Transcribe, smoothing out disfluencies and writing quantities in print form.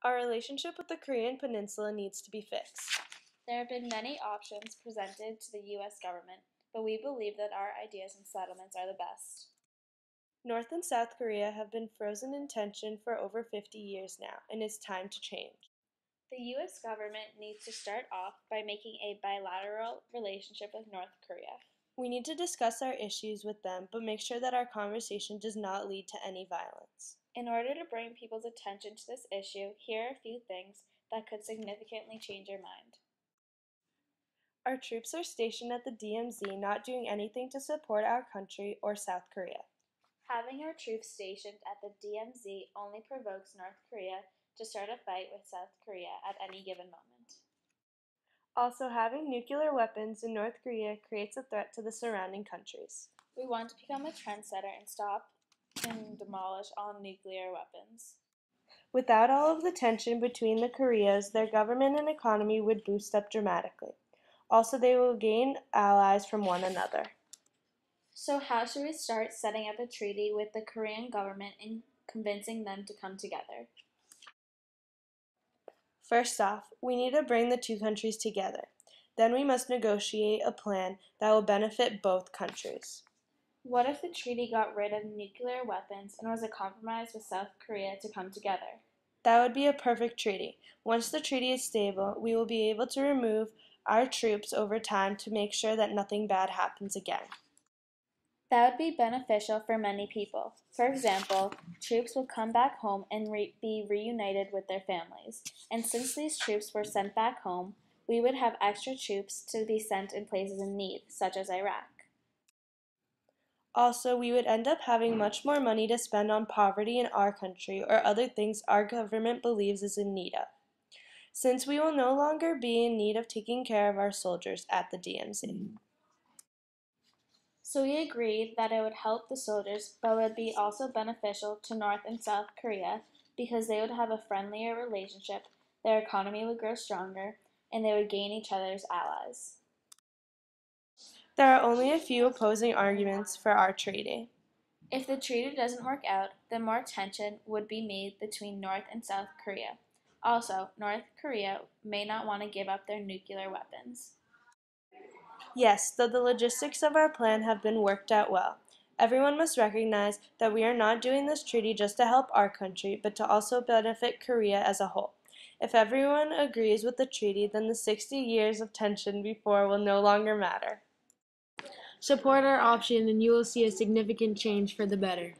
Our relationship with the Korean Peninsula needs to be fixed. There have been many options presented to the U.S. government, but we believe that our ideas and settlements are the best. North and South Korea have been frozen in tension for over 50 years now, and it's time to change. The U.S. government needs to start off by making a bilateral relationship with North Korea. We need to discuss our issues with them, but make sure that our conversation does not lead to any violence. In order to bring people's attention to this issue, here are a few things that could significantly change your mind. Our troops are stationed at the DMZ, not doing anything to support our country or South Korea. Having our troops stationed at the DMZ only provokes North Korea to start a fight with South Korea at any given moment. Also, having nuclear weapons in North Korea creates a threat to the surrounding countries. We want to become a trendsetter and stop and demolish all nuclear weapons. Without all of the tension between the Koreas, their government and economy would boost up dramatically. Also, they will gain allies from one another. So how should we start setting up a treaty with the Korean government and convincing them to come together? First off, we need to bring the two countries together. Then we must negotiate a plan that will benefit both countries. What if the treaty got rid of nuclear weapons and was a compromise with South Korea to come together? That would be a perfect treaty. Once the treaty is stable, we will be able to remove our troops over time to make sure that nothing bad happens again. That would be beneficial for many people. For example, troops would come back home and be reunited with their families. And since these troops were sent back home, we would have extra troops to be sent in places in need, such as Iraq. Also, we would end up having much more money to spend on poverty in our country or other things our government believes is in need of, since we will no longer be in need of taking care of our soldiers at the DMZ. So we agreed that it would help the soldiers, but would be also beneficial to North and South Korea because they would have a friendlier relationship, their economy would grow stronger, and they would gain each other's allies. There are only a few opposing arguments for our treaty. If the treaty doesn't work out, then more tension would be made between North and South Korea. Also, North Korea may not want to give up their nuclear weapons. Yes, though the logistics of our plan have been worked out well. Everyone must recognize that we are not doing this treaty just to help our country, but to also benefit Korea as a whole. If everyone agrees with the treaty, then the 60 years of tension before will no longer matter. Support our option and you will see a significant change for the better.